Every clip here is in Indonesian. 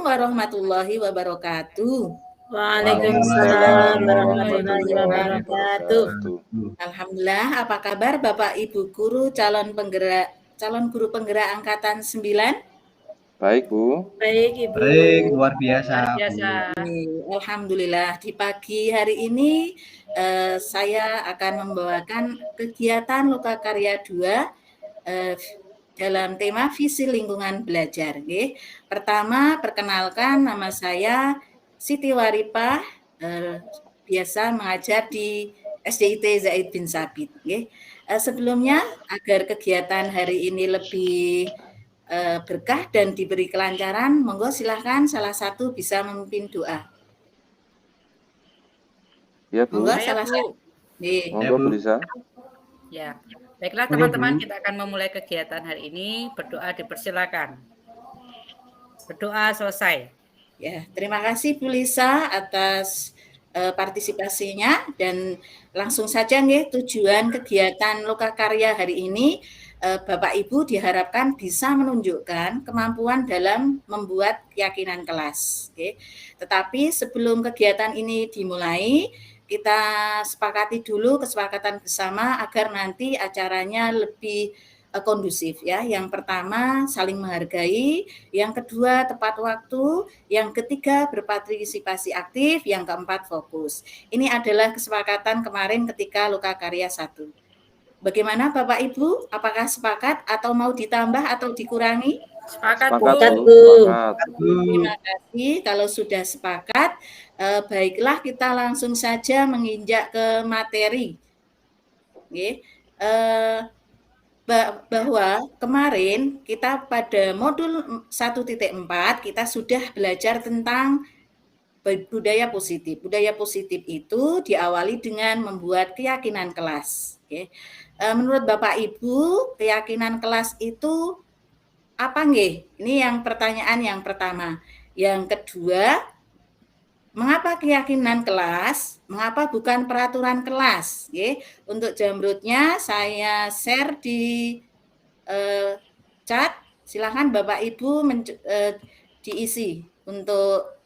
warahmatullahi wabarakatuh. Waalaikumsalam warahmatullahi warahmatullahi wabarakatuh. Alhamdulillah, apa kabar Bapak Ibu guru calon guru penggerak angkatan 9? Baik, Bu. Baik, Ibu. Baik, luar biasa. Luar biasa. Alhamdulillah, di pagi hari ini saya akan membawakan kegiatan Lokakarya 2 dalam tema visi lingkungan belajar. Okay. Pertama, perkenalkan, nama saya Siti Waripah, biasa mengajar di SDIT Zaid bin Sabit. Okay. Sebelumnya, agar kegiatan hari ini lebih berkah dan diberi kelancaran, monggo silahkan salah satu bisa memimpin doa. Ya, Bu. Monggo salah satu. Monggo, Bu Lisa. Ya, baiklah teman-teman, kita akan memulai kegiatan hari ini. Berdoa dipersilakan. Berdoa selesai. Ya, terima kasih Bu Lisa atas partisipasinya, dan langsung saja nih tujuan kegiatan Lokakarya hari ini. Bapak Ibu diharapkan bisa menunjukkan kemampuan dalam membuat keyakinan kelas. Oke. Tetapi sebelum kegiatan ini dimulai, kita sepakati dulu kesepakatan bersama agar nanti acaranya lebih kondusif ya. Yang pertama saling menghargai, yang kedua tepat waktu, yang ketiga berpartisipasi aktif, yang keempat fokus. Ini adalah kesepakatan kemarin ketika Lokakarya 1. Bagaimana Bapak Ibu? Apakah sepakat atau mau ditambah atau dikurangi? Sepakat, Bu. Terima kasih. Kalau sudah sepakat, baiklah kita langsung saja menginjak ke materi. Oke. Bahwa kemarin kita pada modul 1.4 kita sudah belajar tentang budaya positif. Budaya positif itu diawali dengan membuat keyakinan kelas. Oke. Menurut Bapak Ibu, keyakinan kelas itu apa nggih? Ini yang pertanyaan yang pertama. Yang kedua, mengapa keyakinan kelas? Mengapa bukan peraturan kelas? Oke. Untuk jamrutnya saya share di chat. Silakan Bapak Ibu diisi untuk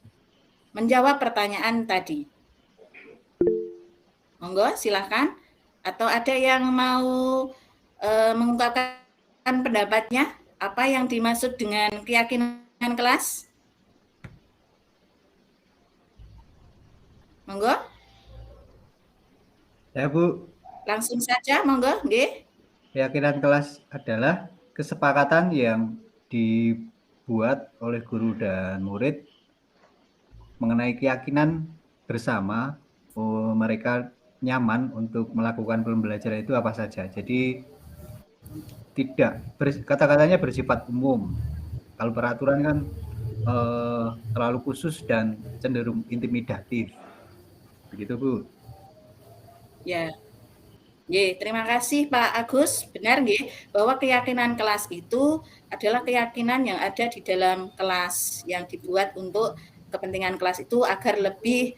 menjawab pertanyaan tadi. Monggo, silakan. Atau ada yang mau mengungkapkan pendapatnya? Apa yang dimaksud dengan keyakinan kelas? Monggo. Ya, Bu. Langsung saja, monggo, nggih. Keyakinan kelas adalah kesepakatan yang dibuat oleh guru dan murid mengenai keyakinan bersama mereka nyaman untuk melakukan pembelajaran itu apa saja. Jadi kata-katanya bersifat umum. Kalau peraturan kan terlalu khusus dan cenderung intimidatif. Begitu, Bu. Ya. Nggih, terima kasih Pak Agus. Benar nggih bahwa keyakinan kelas itu adalah keyakinan yang ada di dalam kelas yang dibuat untuk kepentingan kelas itu agar lebih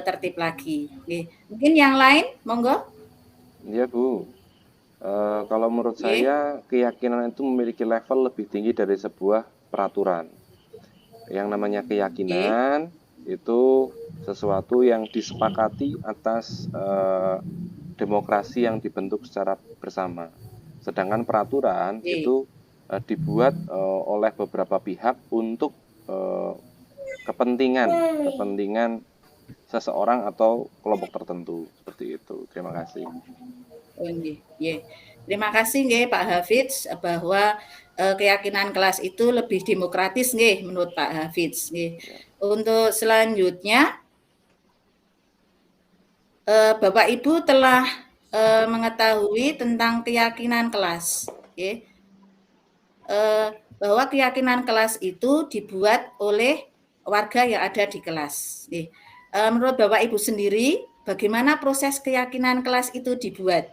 tertib lagi. Nggih. Mungkin yang lain, monggo. Iya, Bu. Kalau menurut saya, keyakinan itu memiliki level lebih tinggi dari sebuah peraturan. Yang namanya keyakinan itu sesuatu yang disepakati atas demokrasi yang dibentuk secara bersama. Sedangkan peraturan itu dibuat oleh beberapa pihak untuk kepentingan seseorang atau kelompok tertentu, seperti itu. Terima kasih. Terima kasih nggih Pak Hafidz bahwa keyakinan kelas itu lebih demokratis nggih menurut Pak Hafidz nggih. Untuk selanjutnya Bapak Ibu telah mengetahui tentang keyakinan kelas, nggih. Bahwa keyakinan kelas itu dibuat oleh warga yang ada di kelas. Nggih. Menurut Bapak Ibu sendiri, bagaimana proses keyakinan kelas itu dibuat?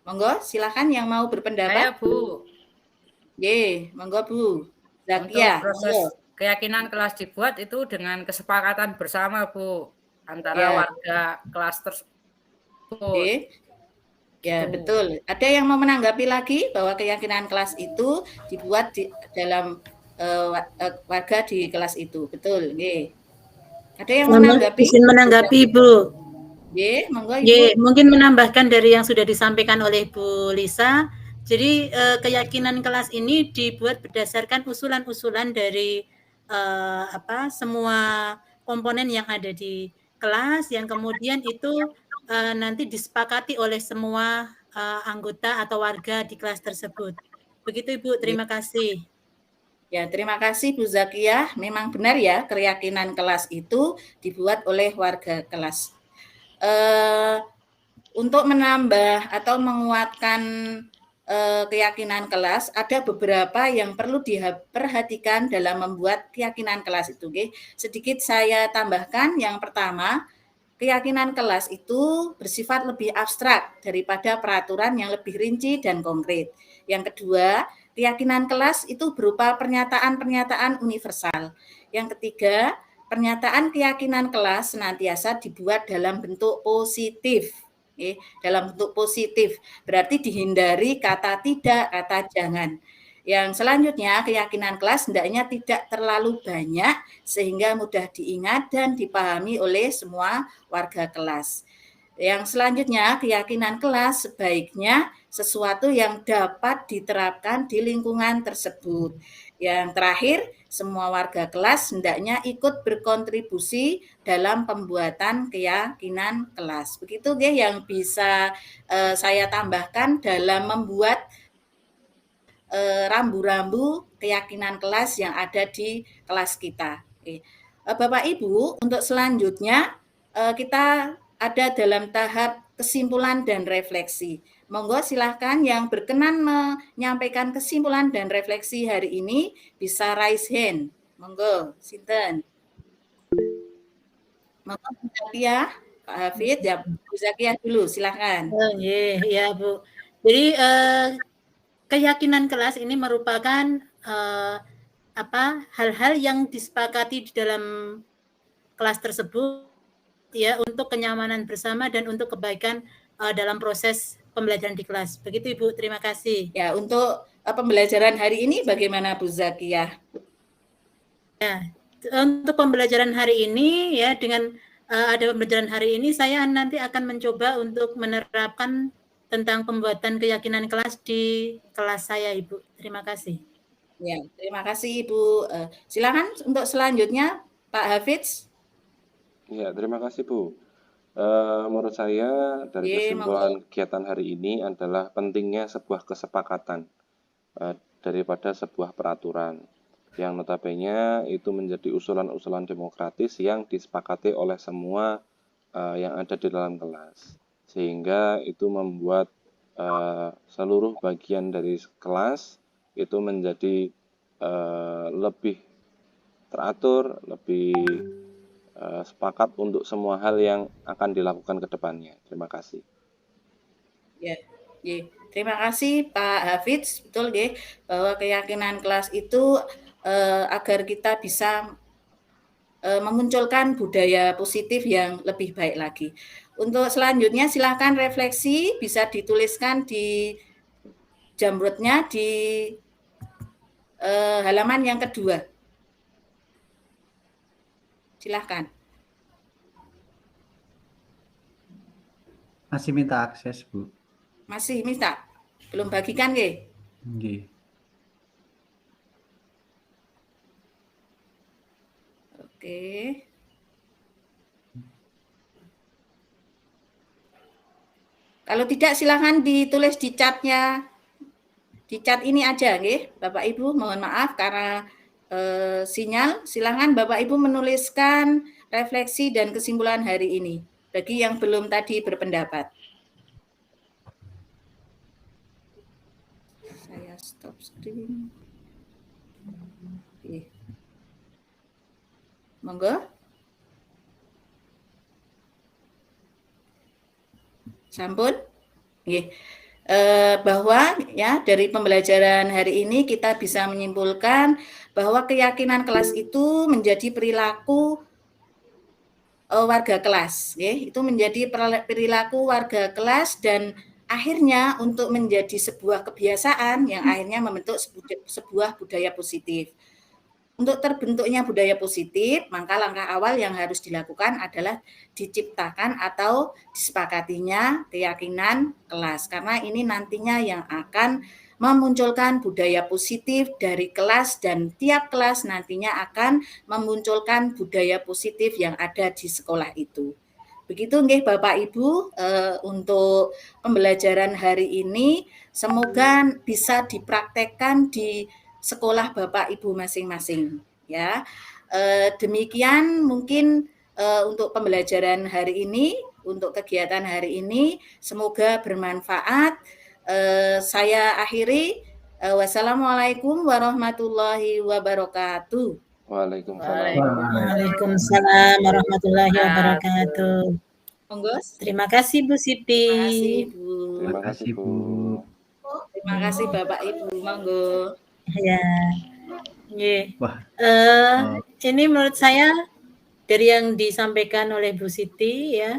Monggo, silakan yang mau berpendapat. Saya, Bu. Monggo Bu. Zakia. Untuk proses keyakinan kelas dibuat itu dengan kesepakatan bersama, Bu, antara warga kelas tersebut. Ya, betul. Ada yang mau menanggapi lagi bahwa keyakinan kelas itu dibuat dalam warga di kelas itu. Betul, nggih. Ada yang menanggapi? Izin menanggapi, Bu. Nggih, monggo Ibu. Mungkin menambahkan dari yang sudah disampaikan oleh Bu Lisa. Jadi keyakinan kelas ini dibuat berdasarkan usulan-usulan dari semua komponen yang ada di kelas, yang kemudian itu nanti disepakati oleh semua anggota atau warga di kelas tersebut. Begitu Ibu, terima kasih. Ya, terima kasih Bu Zakiyah. Memang benar ya, keyakinan kelas itu dibuat oleh warga kelas. Untuk menambah atau menguatkan keyakinan kelas, ada beberapa yang perlu diperhatikan dalam membuat keyakinan kelas itu. Okay? Sedikit saya tambahkan, yang pertama, keyakinan kelas itu bersifat lebih abstrak daripada peraturan yang lebih rinci dan konkret. Yang kedua, keyakinan kelas itu berupa pernyataan-pernyataan universal. Yang ketiga, pernyataan keyakinan kelas senantiasa dibuat dalam bentuk positif. Dalam bentuk positif, berarti dihindari kata tidak, kata jangan. Yang selanjutnya, keyakinan kelas hendaknya tidak terlalu banyak sehingga mudah diingat dan dipahami oleh semua warga kelas. Yang selanjutnya, keyakinan kelas sebaiknya sesuatu yang dapat diterapkan di lingkungan tersebut. Yang terakhir, semua warga kelas hendaknya ikut berkontribusi dalam pembuatan keyakinan kelas. Begitu yang bisa saya tambahkan dalam membuat rambu-rambu keyakinan kelas yang ada di kelas kita. Bapak Ibu, untuk selanjutnya kita ada dalam tahap kesimpulan dan refleksi. Monggo silahkan yang berkenan menyampaikan kesimpulan dan refleksi hari ini bisa raise hand. Monggo, sinten. Monggo Bu Zakiyah, Pak Hafid, ya Bu Zakiyah dulu, silahkan. Ya Bu. Jadi keyakinan kelas ini merupakan hal-hal yang disepakati di dalam kelas tersebut ya untuk kenyamanan bersama dan untuk kebaikan dalam proses pembelajaran di kelas. Begitu Ibu, terima kasih. Ya, untuk pembelajaran hari ini bagaimana Bu Zakiyah? Ya, untuk pembelajaran hari ini ya dengan ada pembelajaran hari ini saya nanti akan mencoba untuk menerapkan tentang pembuatan keyakinan kelas di kelas saya, Ibu. Terima kasih. Ya, terima kasih Ibu. Silakan untuk selanjutnya Pak Hafiz. Ya, terima kasih Bu. Menurut saya dari kesimpulan kegiatan hari ini adalah pentingnya sebuah kesepakatan daripada sebuah peraturan yang notabene itu menjadi usulan-usulan demokratis yang disepakati oleh semua yang ada di dalam kelas, sehingga itu membuat seluruh bagian dari kelas itu menjadi lebih teratur, lebih sepakat untuk semua hal yang akan dilakukan ke depannya. Terima kasih. Ya, terima kasih Pak Hafiz. Betul bahwa keyakinan kelas itu agar kita bisa memunculkan budaya positif yang lebih baik lagi. Untuk selanjutnya silakan refleksi bisa dituliskan di jamrutnya di halaman yang kedua. Silahkan. Masih minta akses, Bu. Masih minta? Belum bagikan, nggih? Nggih. Oke. Kalau tidak silahkan ditulis di chatnya. Di chat ini aja, nggih, Bapak Ibu. Mohon maaf karena sinyal. Silahkan Bapak Ibu menuliskan refleksi dan kesimpulan hari ini bagi yang belum tadi berpendapat. Saya stop screen. Oke. Monggo. Sampun. Nggih. Bahwa ya dari pembelajaran hari ini kita bisa menyimpulkan bahwa keyakinan kelas itu menjadi perilaku warga kelas, ya, itu menjadi perilaku warga kelas dan akhirnya untuk menjadi sebuah kebiasaan yang akhirnya membentuk sebuah budaya positif. untuk terbentuknya budaya positif, maka langkah awal yang harus dilakukan adalah diciptakan atau disepakatinya keyakinan kelas. Karena ini nantinya yang akan memunculkan budaya positif dari kelas dan tiap kelas nantinya akan memunculkan budaya positif yang ada di sekolah itu. Begitu nggih Bapak Ibu untuk pembelajaran hari ini, semoga bisa dipraktekkan di sekolah Bapak Ibu masing-masing ya. Demikian mungkin untuk pembelajaran hari ini, untuk kegiatan hari ini, semoga bermanfaat. Saya akhiri. Wassalamualaikum warahmatullahi wabarakatuh. Waalaikumsalam warahmatullahi wabarakatuh. Monggo. Terima kasih Bu Siti. Terima kasih Bu. Terima kasih Bapak Ibu. Monggo. Ya. Ini menurut saya dari yang disampaikan oleh Bu Siti ya,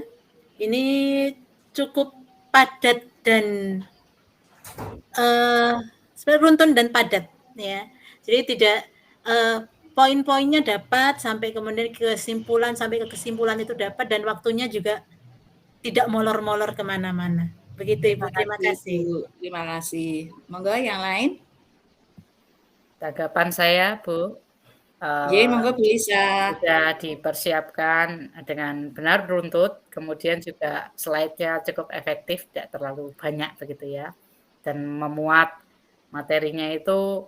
ini cukup padat dan runtun dan padat ya. Jadi tidak poin-poinnya dapat sampai kemudian sampai ke kesimpulan itu dapat dan waktunya juga tidak molor-molor kemana-mana. Begitu Ibu. Terima kasih. Terima kasih. Monggo yang lain. Tanggapan saya, Bu. Monggo bisa. Sudah dipersiapkan dengan benar beruntut, kemudian juga slide-nya cukup efektif, tidak terlalu banyak begitu ya. Dan memuat materinya itu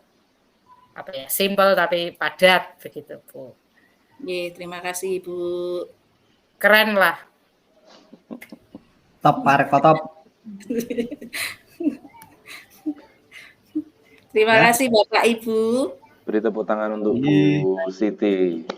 simpel tapi padat begitu, Bu. Terima kasih, Bu. Keren lah. Top Parekotop. Terima kasih Bapak Ibu. Beri tepuk tangan untuk Bu Siti.